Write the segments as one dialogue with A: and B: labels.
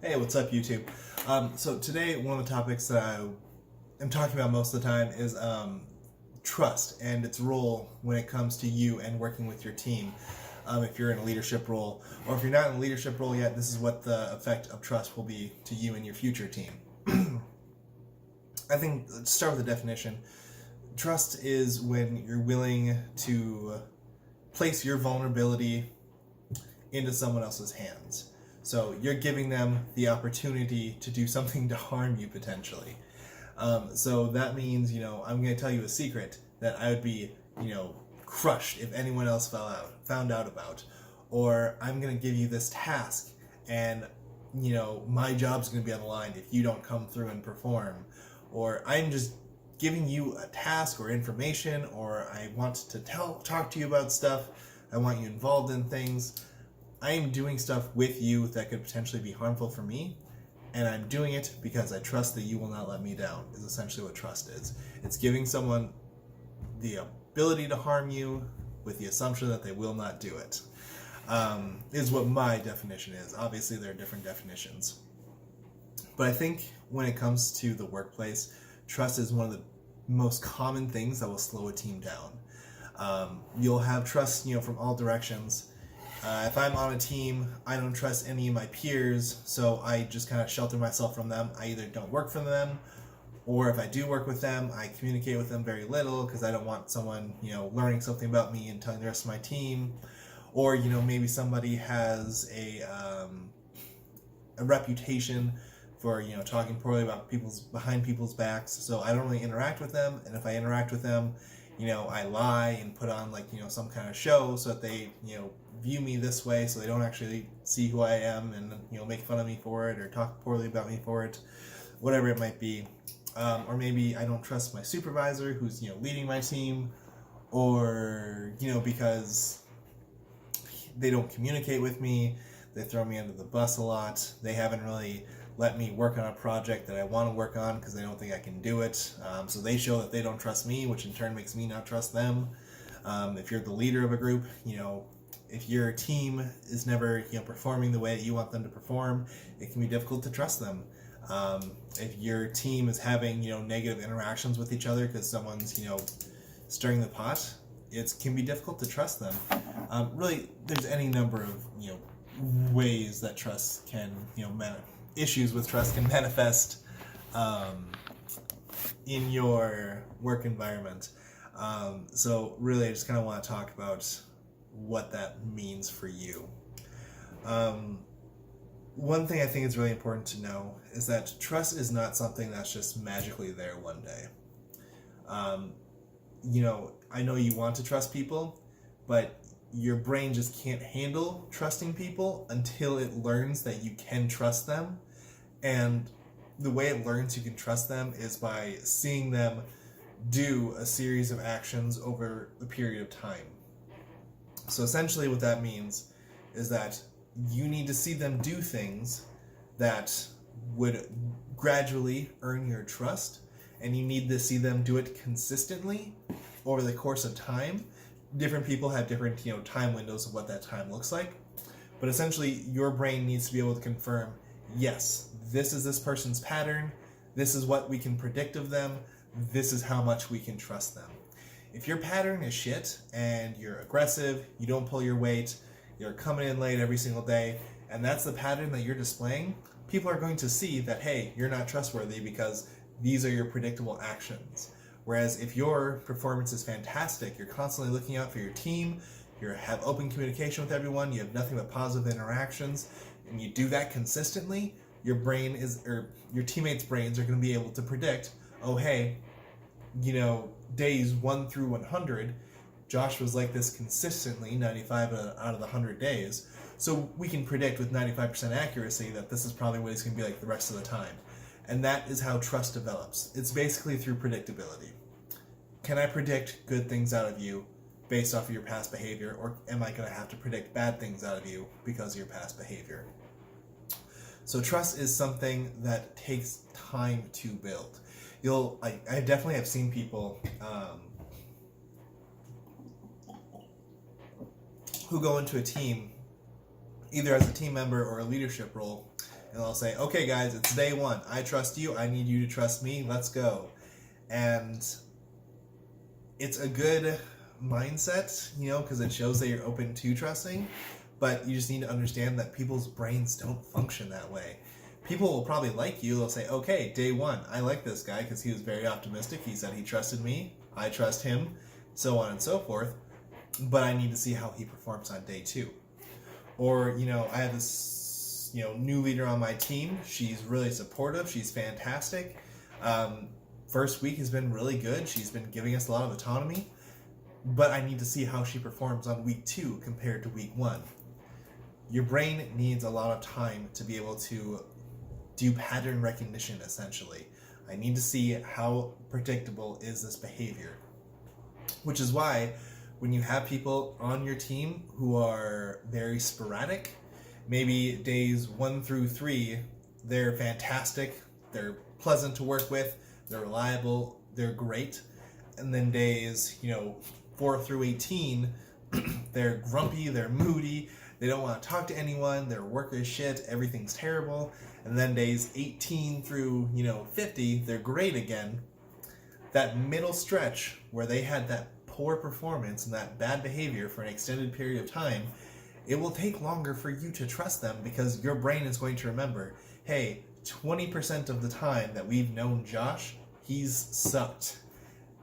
A: Hey, what's up, YouTube? So today, one of the topics that I am talking about most of the time is trust and its role when it comes to you and working with your team. If you're in a leadership role, or if you're not in a leadership role yet, this is what the effect of trust will be to you and your future team. I think, let's start with the definition. Trust is when you're willing to place your vulnerability into someone else's hands. So you're giving them the opportunity to do something to harm you potentially. So that means, I'm going to tell you a secret that I would be, crushed if anyone else found out about. Or I'm going to give you this task and, my job's going to be on the line if you don't come through and perform. Or I'm just giving you a task or information, or I want to talk to you about stuff. I want you involved in things. I am doing stuff with you that could potentially be harmful for me, and I'm doing it because I trust that you will not let me down, is essentially what trust is. It's giving someone the ability to harm you with the assumption that they will not do it, is what my definition is. Obviously, there are different definitions. But I think when it comes to the workplace, trust is one of the most common things that will slow a team down. You'll have trust, from all directions. If I'm on a team, I don't trust any of my peers, so I just kind of shelter myself from them. I either don't work for them, or if I do work with them, I communicate with them very little because I don't want someone, learning something about me and telling the rest of my team. Or, maybe somebody has a reputation for, talking poorly about behind people's backs, so I don't really interact with them, and if I interact with them, I lie and put on some kind of show so that they, view me this way so they don't actually see who I am and, make fun of me for it or talk poorly about me for it, whatever it might be. Or maybe I don't trust my supervisor who's, leading my team, or, because they don't communicate with me, they throw me under the bus a lot, they haven't really let me work on a project that I want to work on because they don't think I can do it. So they show that they don't trust me, which in turn makes me not trust them. If you're the leader of a group, if your team is never, performing the way that you want them to perform, it can be difficult to trust them. If your team is having, negative interactions with each other because someone's, stirring the pot, it can be difficult to trust them. Really, there's any number of, ways that trust can, issues with trust can manifest in your work environment. So really, I just kind of want to talk about what that means for you. One thing I think is really important to know is that trust is not something that's just magically there one day. I know you want to trust people, but your brain just can't handle trusting people until it learns that you can trust them. And the way it learns you can trust them is by seeing them do a series of actions over a period of time. So essentially what that means is that you need to see them do things that would gradually earn your trust, and you need to see them do it consistently over the course of time. Different people have different, time windows of what that time looks like. But essentially, your brain needs to be able to confirm, yes, this is this person's pattern, this is what we can predict of them, this is how much we can trust them. If your pattern is shit and you're aggressive, you don't pull your weight, you're coming in late every single day, and that's the pattern that you're displaying, people are going to see that, hey, you're not trustworthy because these are your predictable actions. Whereas if your performance is fantastic, you're constantly looking out for your team, you have open communication with everyone, you have nothing but positive interactions, and you do that consistently, your teammates' brains are going to be able to predict, oh, hey, days 1 through 100, Josh was like this consistently 95 out of the 100 days, so we can predict with 95% accuracy that this is probably what he's going to be like the rest of the time. And that is how trust develops. It's basically through predictability. Can I predict good things out of you based off of your past behavior, or am I going to have to predict bad things out of you because of your past behavior? So trust is something that takes time to build. I definitely have seen people who go into a team either as a team member or a leadership role, And they'll say, okay, guys, it's day one. I trust you. I need you to trust me. Let's go. And it's a good mindset, because it shows that you're open to trusting. But you just need to understand that people's brains don't function that way. People will probably like you. They'll say, okay, day one, I like this guy because he was very optimistic. He said he trusted me. I trust him, so on and so forth. But I need to see how he performs on day two. Or, I have this, new leader on my team. She's really supportive. She's fantastic. First week has been really good. She's been giving us a lot of autonomy. But I need to see how she performs on week 2 compared to week 1. Your brain needs a lot of time to be able to do pattern recognition, essentially. I need to see how predictable is this behavior. Which is why when you have people on your team who are very sporadic, maybe days 1 through 3, they're fantastic, they're pleasant to work with, they're reliable, they're great. And then days, 4 through 18, they're grumpy, they're moody, they don't want to talk to anyone, their work is shit, everything's terrible. And then days 18 through, 50, they're great again. That middle stretch where they had that poor performance and that bad behavior for an extended period of time, it will take longer for you to trust them because your brain is going to remember, hey, 20% of the time that we've known Josh, he's sucked.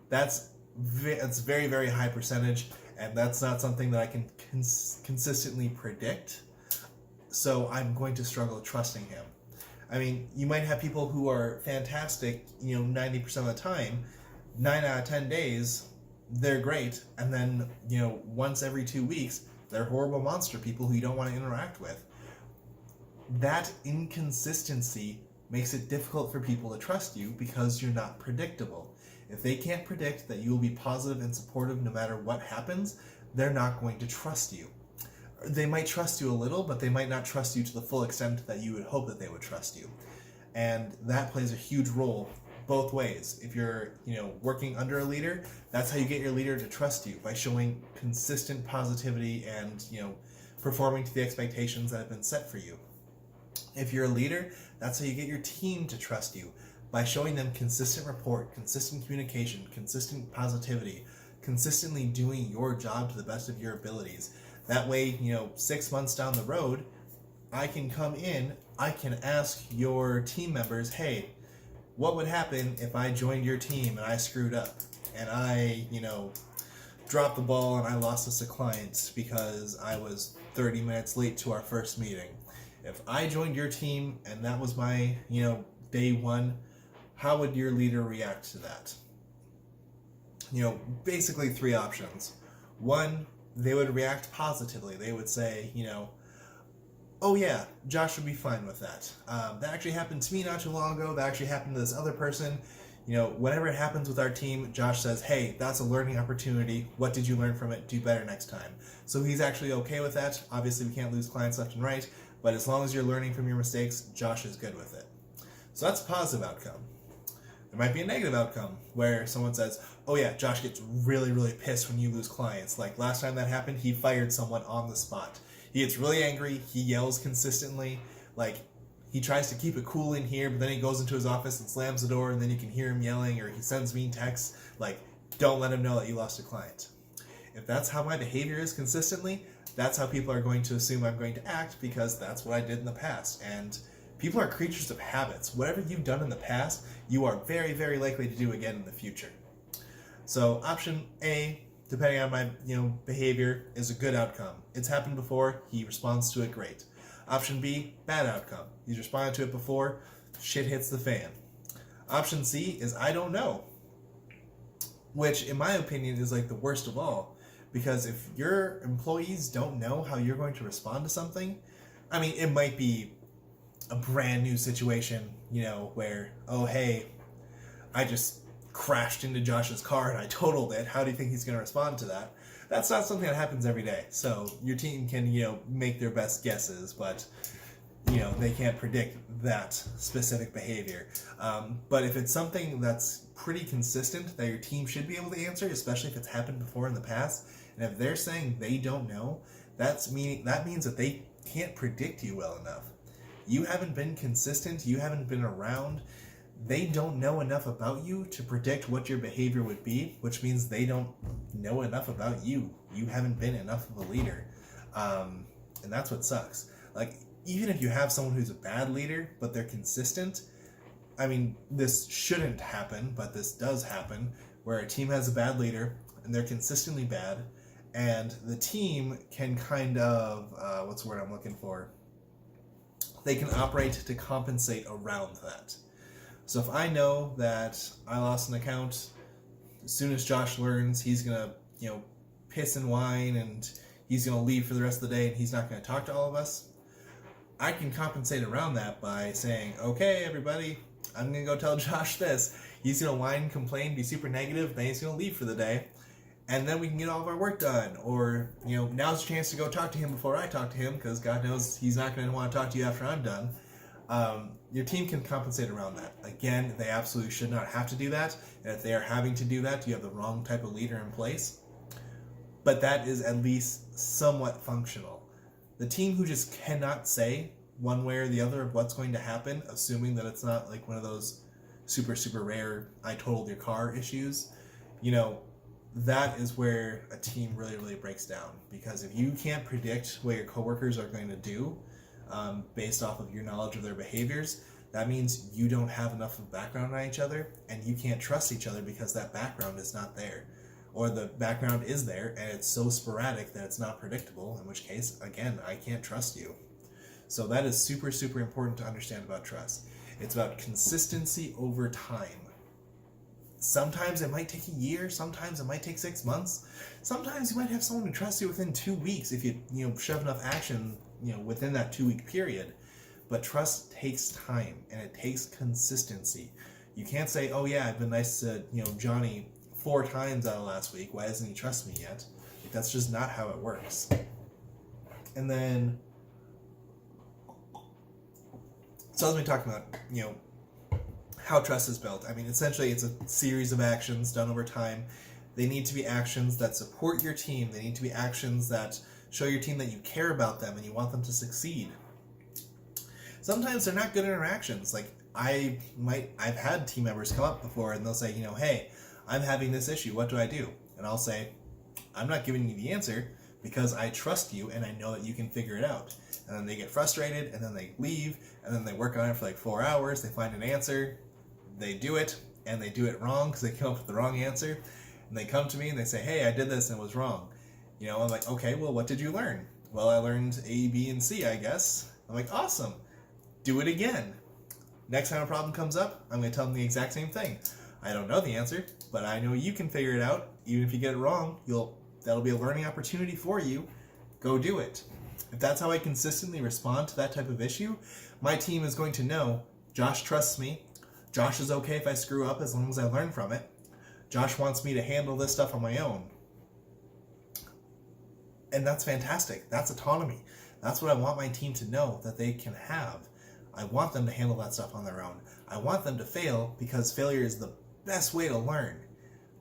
A: That's very, very high percentage, and that's not something that I can consistently predict. So I'm going to struggle trusting him. I mean, you might have people who are fantastic, 90% of the time, 9 out of 10 days, they're great, and then, once every 2 weeks, they're horrible monster people who you don't want to interact with. That inconsistency makes it difficult for people to trust you because you're not predictable. If they can't predict that you will be positive and supportive no matter what happens, they're not going to trust you. They might trust you a little, but they might not trust you to the full extent that you would hope that they would trust you. And that plays a huge role both ways. If you're, working under a leader, that's how you get your leader to trust you, by showing consistent positivity and, performing to the expectations that have been set for you. If you're a leader, that's how you get your team to trust you, by showing them consistent rapport, consistent communication, consistent positivity, consistently doing your job to the best of your abilities. That way, 6 months down the road, I can come in, I can ask your team members, hey, what would happen if I joined your team and I screwed up and I, dropped the ball and I lost us a client because I was 30 minutes late to our first meeting? If I joined your team and that was my, day one, how would your leader react to that? Basically 3 options. 1, they would react positively. They would say, oh yeah, Josh would be fine with that. That actually happened to me not too long ago. That actually happened to this other person. Whenever it happens with our team, Josh says, hey, that's a learning opportunity. What did you learn from it? Do better next time. So he's actually okay with that. Obviously, we can't lose clients left and right, but as long as you're learning from your mistakes, Josh is good with it. So that's a positive outcome. There might be a negative outcome where someone says, oh yeah, Josh gets really, really pissed when you lose clients. Like last time that happened, he fired someone on the spot. He gets really angry, he yells consistently, like he tries to keep it cool in here, but then he goes into his office and slams the door, and then you can hear him yelling, or he sends mean texts, like, don't let him know that you lost a client. If that's how my behavior is consistently, that's how people are going to assume I'm going to act, because that's what I did in the past. And people are creatures of habits. Whatever you've done in the past, you are very, very likely to do again in the future. So option A, depending on my behavior, is a good outcome. It's happened before, he responds to it great. Option B, bad outcome. He's responded to it before, shit hits the fan. Option C is I don't know, which in my opinion is like the worst of all, because if your employees don't know how you're going to respond to something, I mean, it might be a brand new situation, where, oh hey, I just crashed into Josh's car and I totaled it. How do you think he's going to respond to that? That's not something that happens every day. So your team can, make their best guesses, but, they can't predict that specific behavior. But if it's something that's pretty consistent that your team should be able to answer, especially if it's happened before in the past, and if they're saying they don't know, that means that they can't predict you well enough. You haven't been consistent, you haven't been around. They don't know enough about you to predict what your behavior would be, which means they don't know enough about you. You haven't been enough of a leader. And that's what sucks. Like, even if you have someone who's a bad leader, but they're consistent, I mean, this shouldn't happen, but this does happen, where a team has a bad leader, and they're consistently bad, and the team can kind of, what's the word I'm looking for? They can operate to compensate around that. So if I know that I lost an account, as soon as Josh learns, he's going to, piss and whine, and he's going to leave for the rest of the day, and he's not going to talk to all of us, I can compensate around that by saying, okay, everybody, I'm going to go tell Josh this. He's going to whine, complain, be super negative, then he's going to leave for the day, and then we can get all of our work done. Or, now's a chance to go talk to him before I talk to him, because God knows he's not going to want to talk to you after I'm done. Your team can compensate around that. Again, they absolutely should not have to do that. And if they are having to do that, you have the wrong type of leader in place. But that is at least somewhat functional. The team who just cannot say one way or the other of what's going to happen, assuming that it's not like one of those super, super rare I totaled your car issues, that is where a team really, really breaks down. Because if you can't predict what your coworkers are going to do, based off of your knowledge of their behaviors, that means you don't have enough of background on each other, and you can't trust each other because that background is not there. Or the background is there, and it's so sporadic that it's not predictable, in which case, again, I can't trust you. So that is super, super important to understand about trust. It's about consistency over time. Sometimes it might take a year, sometimes it might take 6 months, sometimes you might have someone who trusts you within 2 weeks if you shove enough action within that 2-week period. But trust takes time, and it takes consistency. You can't say, oh yeah, I've been nice to Johnny 4 times out of last week, why doesn't he trust me yet? Like, that's just not how it works. And then, so as we talk about, how trust is built. I mean, essentially it's a series of actions done over time. They need to be actions that support your team. They need to be actions that show your team that you care about them and you want them to succeed. Sometimes they're not good interactions. Like, I've had team members come up before and they'll say, hey, I'm having this issue, what do I do? And I'll say, I'm not giving you the answer because I trust you and I know that you can figure it out. And then they get frustrated and then they leave and then they work on it for like 4 hours, they find an answer, they do it, and they do it wrong because they come up with the wrong answer. And they come to me and they say, hey, I did this and it was wrong. I'm like, okay, well, what did you learn? Well, I learned A, B, and C, I guess. I'm like, awesome. Do it again. Next time a problem comes up, I'm going to tell them the exact same thing. I don't know the answer, but I know you can figure it out. Even if you get it wrong, that'll be a learning opportunity for you. Go do it. If that's how I consistently respond to that type of issue, my team is going to know Josh trusts me. Josh is okay if I screw up as long as I learn from it. Josh wants me to handle this stuff on my own. And that's fantastic. That's autonomy. That's what I want my team to know that they can have. I want them to handle that stuff on their own. I want them to fail because failure is the best way to learn.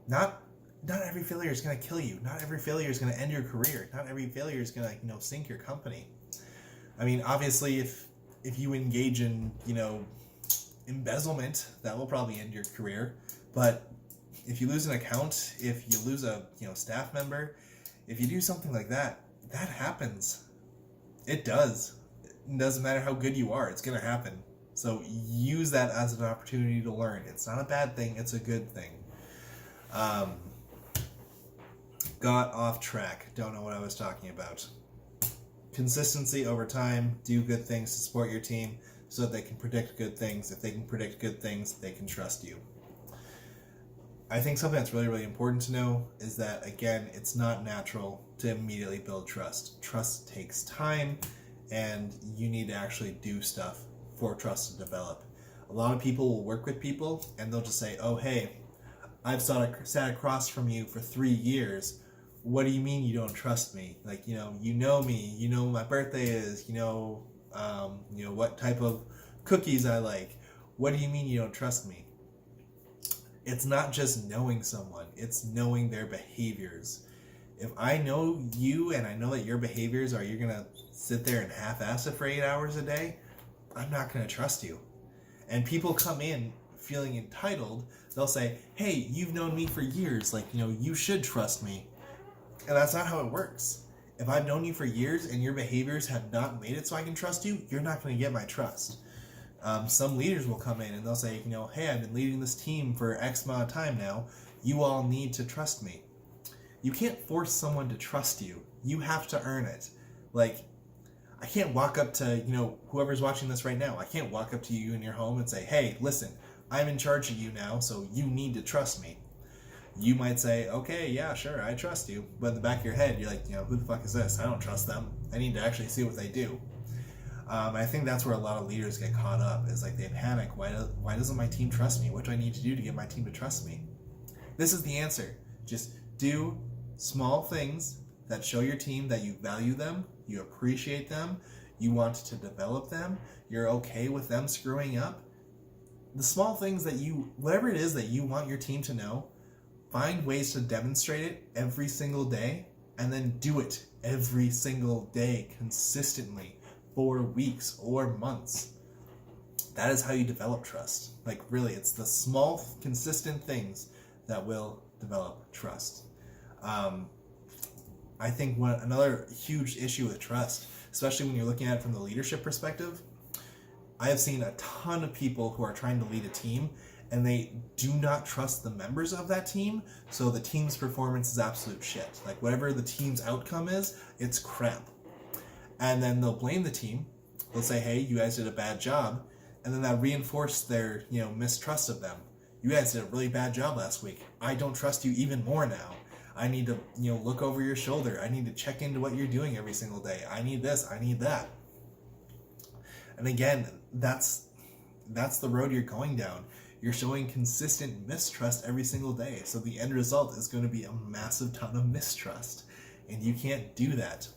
A: Not every failure is going to kill you. Not every failure is going to end your career. Not every failure is going to sink your company. I mean, obviously, if you engage in embezzlement, that will probably end your career. But if you lose an account, if you lose a staff member, if you do something like that, that happens. It does. It doesn't matter how good you are, it's going to happen. So use that as an opportunity to learn. It's not a bad thing, it's a good thing. Got off track. Don't know what I was talking about. Consistency over time. Do good things to support your team so that they can predict good things. If they can predict good things, they can trust you. I think something that's really, really important to know is that, again, it's not natural to immediately build trust. Trust takes time, and you need to actually do stuff for trust to develop. A lot of people will work with people, and they'll just say, oh, hey, I've sat across from you for 3 years. What do you mean you don't trust me? Like, you know me, you know my birthday is, you know what type of cookies I like. What do you mean you don't trust me? It's not just knowing someone, it's knowing their behaviors. If I know you and I know that your behaviors are you're going to sit there and half-ass it for 8 hours a day, I'm not going to trust you. And people come in feeling entitled. They'll say, hey, you've known me for years. Like, you should trust me. And that's not how it works. If I've known you for years and your behaviors have not made it so I can trust you, you're not going to get my trust. Some leaders will come in and they'll say, hey, I've been leading this team for X amount of time now. You all need to trust me. You can't force someone to trust you. You have to earn it. Like, I can't walk up to, whoever's watching this right now. I can't walk up to you in your home and say, hey, listen, I'm in charge of you now, so you need to trust me. You might say, okay, yeah, sure, I trust you. But in the back of your head, you're like, who the fuck is this? I don't trust them. I need to actually see what they do. I think that's where a lot of leaders get caught up, is like they panic. Why doesn't my team trust me? What do I need to do to get my team to trust me? This is the answer. Just do small things that show your team that you value them, you appreciate them, you want to develop them, you're okay with them screwing up. The small things that whatever it is that you want your team to know, find ways to demonstrate it every single day, and then do it every single day consistently for weeks or months. That is how you develop trust. Like, really, it's the small, consistent things that will develop trust. I think another huge issue with trust, especially when you're looking at it from the leadership perspective, I have seen a ton of people who are trying to lead a team and they do not trust the members of that team, so the team's performance is absolute shit. Like, whatever the team's outcome is, it's crap. And then they'll blame the team. They'll say, hey, you guys did a bad job. And then that reinforced their, mistrust of them. You guys did a really bad job last week. I don't trust you even more now. I need to, look over your shoulder. I need to check into what you're doing every single day. I need this. I need that. And again, that's the road you're going down. You're showing consistent mistrust every single day. So the end result is going to be a massive ton of mistrust. And you can't do that.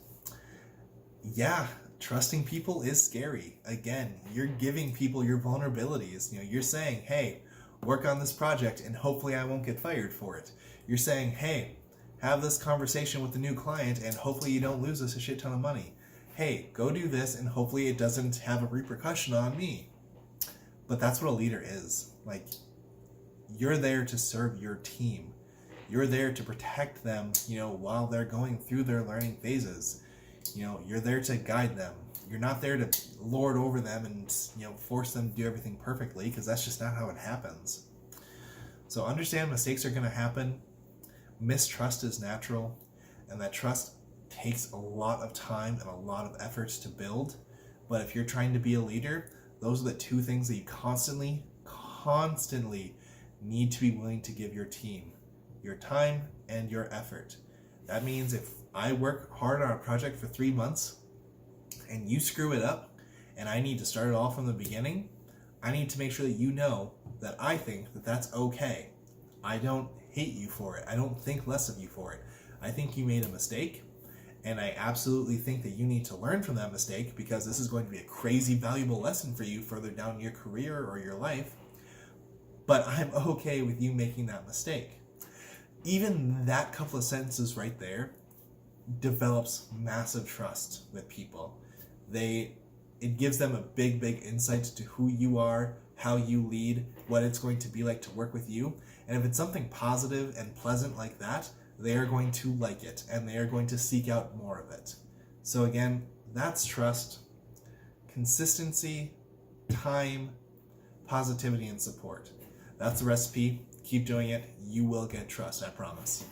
A: Yeah, trusting people is scary. Again, you're giving people your vulnerabilities. You're saying, hey, work on this project and hopefully I won't get fired for it. You're saying, hey, have this conversation with the new client and hopefully you don't lose us a shit ton of money. Hey, go do this and hopefully it doesn't have a repercussion on me. But that's what a leader is. Like, you're there to serve your team. You're there to protect them, while they're going through their learning phases. You're there to guide them. You're not there to lord over them and, force them to do everything perfectly, because that's just not how it happens. So understand mistakes are going to happen. Mistrust is natural, and that trust takes a lot of time and a lot of efforts to build. But if you're trying to be a leader, those are the two things that you constantly need to be willing to give your team: your time and your effort. That means if I work hard on a project for 3 months and you screw it up and I need to start it all from the beginning, I need to make sure that you know that I think that that's okay. I don't hate you for it. I don't think less of you for it. I think you made a mistake, and I absolutely think that you need to learn from that mistake, because this is going to be a crazy valuable lesson for you further down your career or your life. But I'm okay with you making that mistake. Even that couple of sentences right there develops massive trust with people. It gives them a big insight to who you are, how you lead, what it's going to be like to work with you. And if it's something positive and pleasant like that, they are going to like it and they are going to seek out more of it. So again, that's trust, consistency, time, positivity, and support. That's the recipe. Keep doing it. You will get trust, I promise.